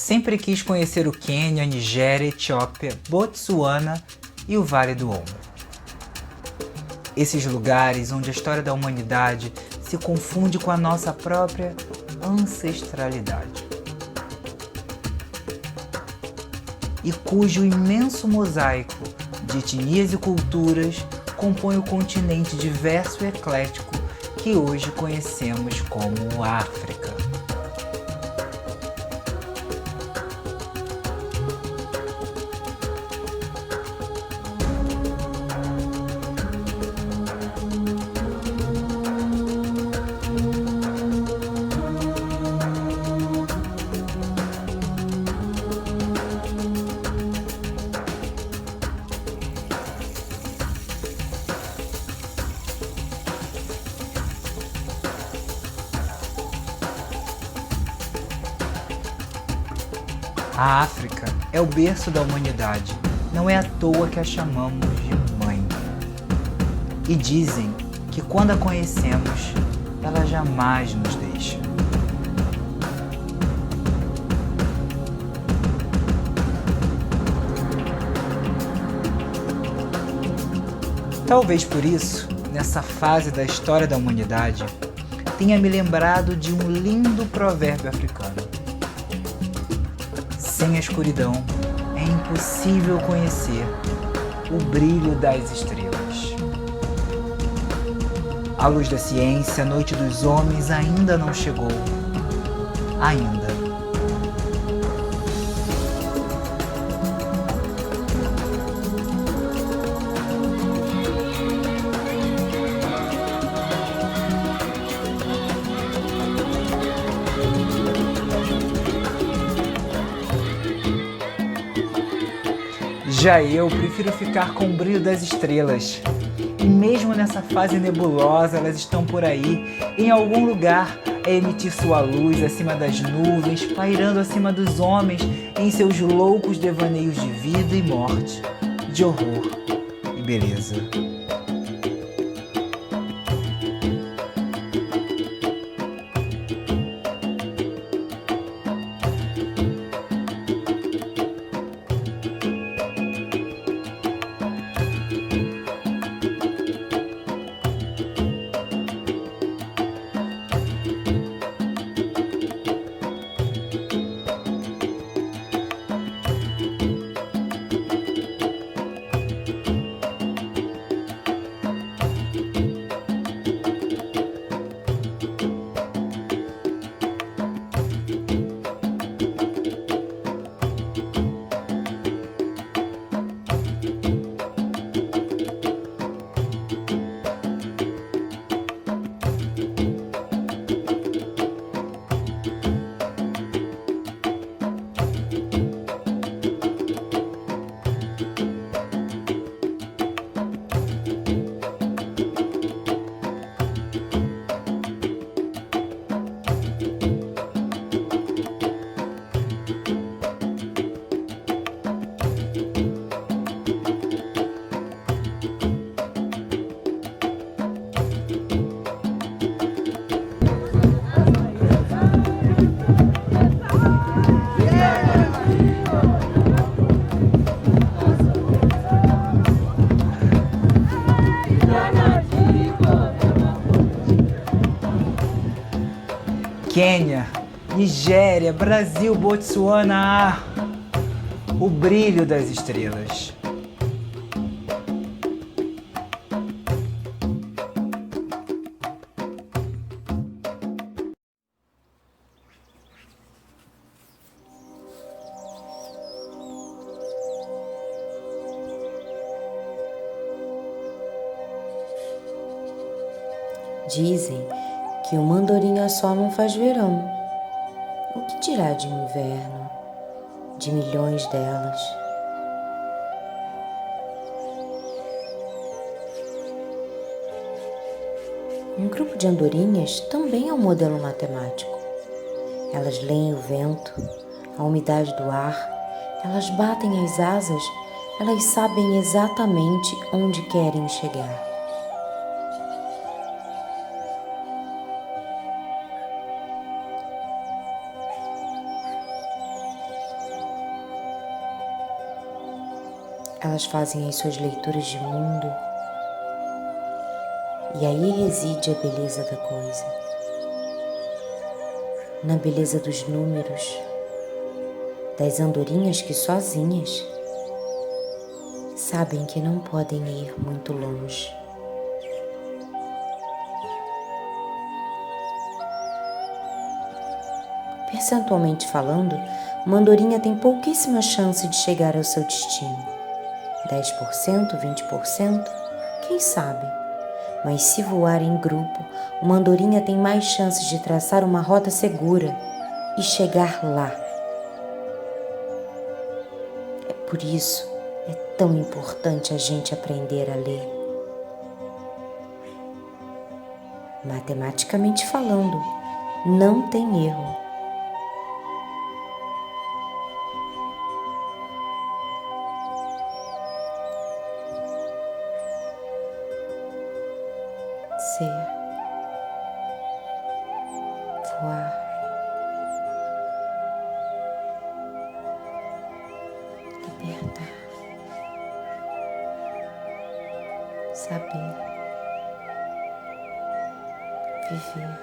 Sempre quis conhecer o Quênia, Nigéria, Etiópia, Botsuana e o Vale do Omo. Esses lugares onde a história da humanidade se confunde com a nossa própria ancestralidade. E cujo imenso mosaico de etnias e culturas compõe o continente diverso e eclético que hoje conhecemos como África. A África é o berço da humanidade, não é à toa que a chamamos de mãe. E dizem que quando a conhecemos, ela jamais nos deixa. Talvez por isso, nessa fase da história da humanidade, tenha me lembrado de um lindo provérbio africano. Sem a escuridão, é impossível conhecer o brilho das estrelas. A luz da ciência, a noite dos homens ainda não chegou. Ainda. Já eu prefiro ficar com o brilho das estrelas. E mesmo nessa fase nebulosa, elas estão por aí, em algum lugar, a emitir sua luz acima das nuvens, pairando acima dos homens em seus loucos devaneios de vida e morte, de horror e beleza. Quênia, Nigéria, Brasil, Botsuana, o brilho das estrelas. Dizem que uma andorinha só não faz verão. O que dirá de um inverno, de milhões delas? Um grupo de andorinhas também é um modelo matemático. Elas leem o vento, a umidade do ar, elas batem as asas, elas sabem exatamente onde querem chegar. Elas fazem as suas leituras de mundo e aí reside a beleza da coisa. Na beleza dos números, das andorinhas que sozinhas sabem que não podem ir muito longe. Percentualmente falando, uma andorinha tem pouquíssima chance de chegar ao seu destino. 10%, 20%, quem sabe? Mas se voar em grupo, uma andorinha tem mais chances de traçar uma rota segura e chegar lá. É por isso é tão importante a gente aprender a ler. Matematicamente falando, não tem erro. Ser, voar, libertar, saber, viver,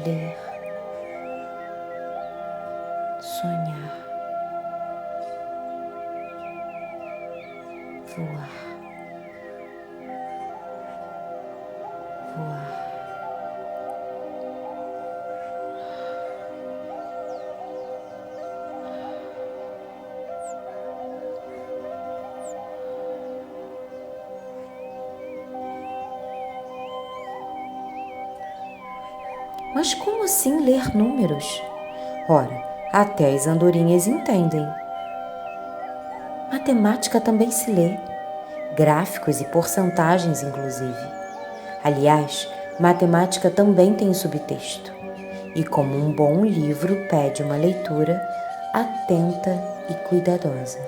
ler, sonhar, voar, voar. Mas como assim ler números? Ora, até as andorinhas entendem. Matemática também se lê, gráficos e porcentagens, inclusive. Aliás, matemática também tem subtexto. E como um bom livro pede uma leitura atenta e cuidadosa.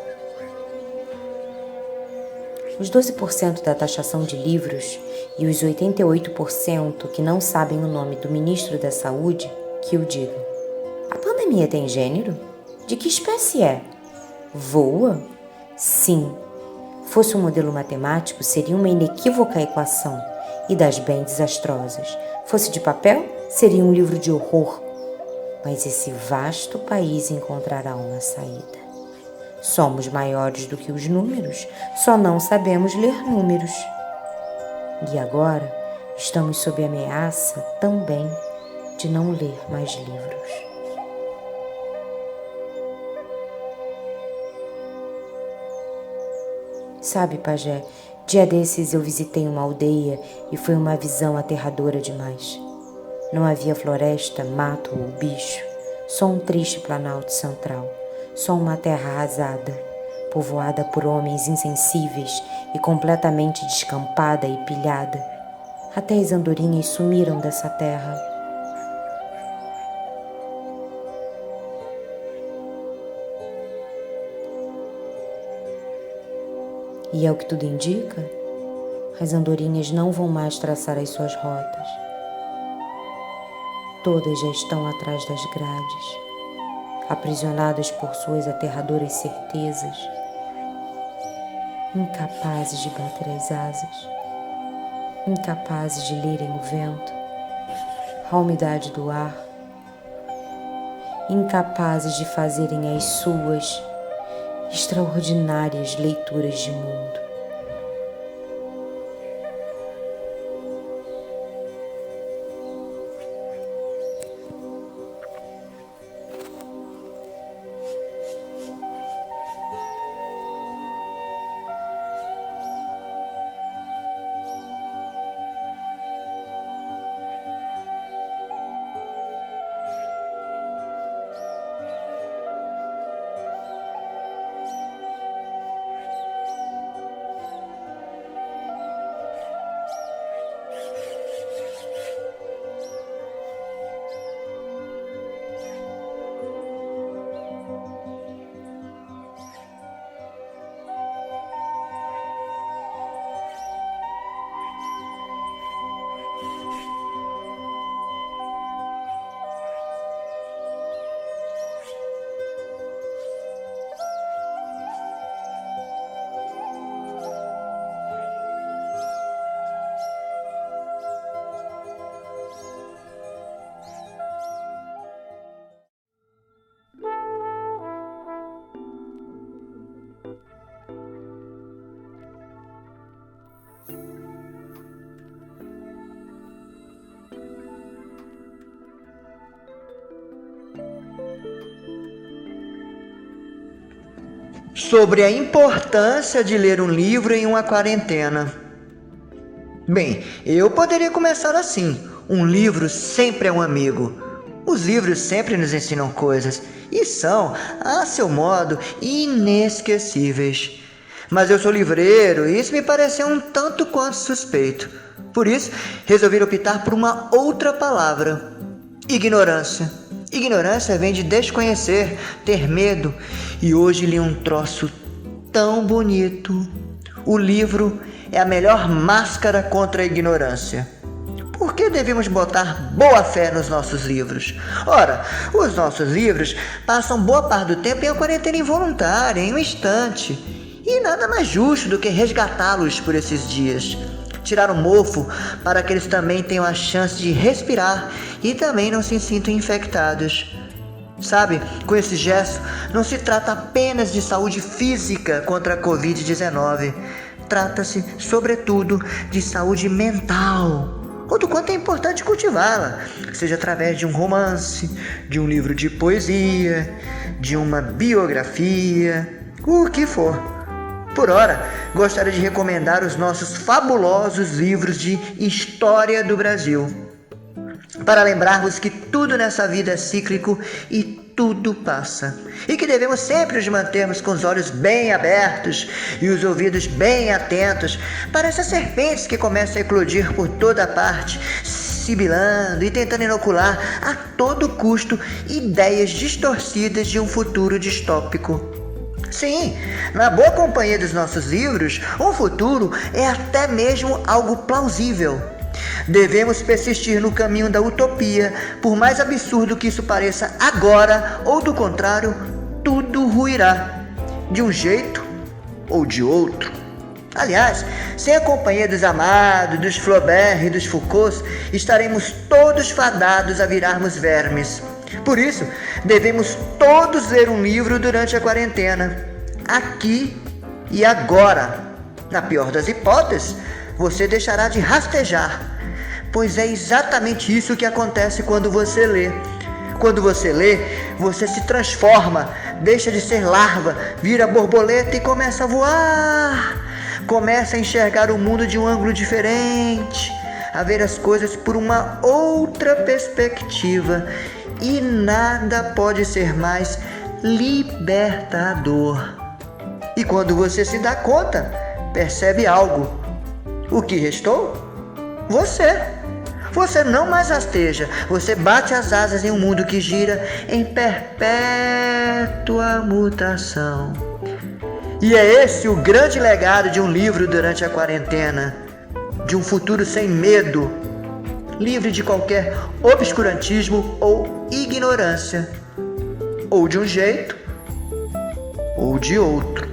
Os 12% da taxação de livros e os 88% que não sabem o nome do ministro da Saúde, que o digam. A pandemia tem gênero? De que espécie é? Voa? Sim. Fosse um modelo matemático, seria uma inequívoca equação, e das bem desastrosas. Fosse de papel, seria um livro de horror. Mas esse vasto país encontrará uma saída. Somos maiores do que os números, só não sabemos ler números. E agora estamos sob ameaça também de não ler mais livros. Sabe, pajé, dia desses eu visitei uma aldeia e foi uma visão aterradora demais. Não havia floresta, mato ou bicho, só um triste planalto central, só uma terra arrasada, povoada por homens insensíveis e completamente descampada e pilhada. Até as andorinhas sumiram dessa terra. E ao que tudo indica, as andorinhas não vão mais traçar as suas rotas. Todas já estão atrás das grades, aprisionadas por suas aterradoras certezas, incapazes de bater as asas, incapazes de lerem o vento, a umidade do ar, incapazes de fazerem as suas extraordinárias leituras de mundo. sobre a importância de ler um livro em uma quarentena. Bem, eu poderia começar assim: um livro sempre é um amigo. Os livros sempre nos ensinam coisas e são, a seu modo, inesquecíveis. Mas eu sou livreiro e isso me pareceu um tanto quanto suspeito. Por isso, resolvi optar por uma outra palavra: ignorância. Ignorância vem de desconhecer, ter medo. E hoje li um troço tão bonito. O livro é a melhor máscara contra a ignorância. Por que devemos botar boa fé nos nossos livros? Ora, os nossos livros passam boa parte do tempo em uma quarentena involuntária, em um instante. E nada mais justo do que resgatá-los por esses dias. Tirar o mofo para que eles também tenham a chance de respirar e também não se sintam infectados. Sabe, com esse gesto, não se trata apenas de saúde física contra a Covid-19. Trata-se, sobretudo, de saúde mental. Ou do quanto é importante cultivá-la, seja através de um romance, de um livro de poesia, de uma biografia, o que for. Por ora, gostaria de recomendar os nossos fabulosos livros de História do Brasil, para lembrar-vos que tudo nessa vida é cíclico e tudo passa, e que devemos sempre nos mantermos com os olhos bem abertos e os ouvidos bem atentos para essas serpentes que começam a eclodir por toda parte, sibilando e tentando inocular a todo custo ideias distorcidas de um futuro distópico. Sim, na boa companhia dos nossos livros, um futuro é até mesmo algo plausível. Devemos persistir no caminho da utopia, por mais absurdo que isso pareça agora, ou do contrário, tudo ruirá, de um jeito ou de outro. Aliás, sem a companhia dos Amado, dos Flaubert e dos Foucault, estaremos todos fadados a virarmos vermes. Por isso, devemos todos ler um livro durante a quarentena, aqui e agora. Na pior das hipóteses, você deixará de rastejar, pois é exatamente isso que acontece quando você lê. Quando você lê, você se transforma, deixa de ser larva, vira borboleta e começa a voar. Começa a enxergar o mundo de um ângulo diferente, a ver as coisas por uma outra perspectiva. E nada pode ser mais libertador. E quando você se dá conta, percebe algo. O que restou? Você. Você não mais rasteja. Você bate as asas em um mundo que gira em perpétua mutação. E é esse o grande legado de um livro durante a quarentena. De um futuro sem medo, livre de qualquer obscurantismo ou ignorância, ou de um jeito ou de outro.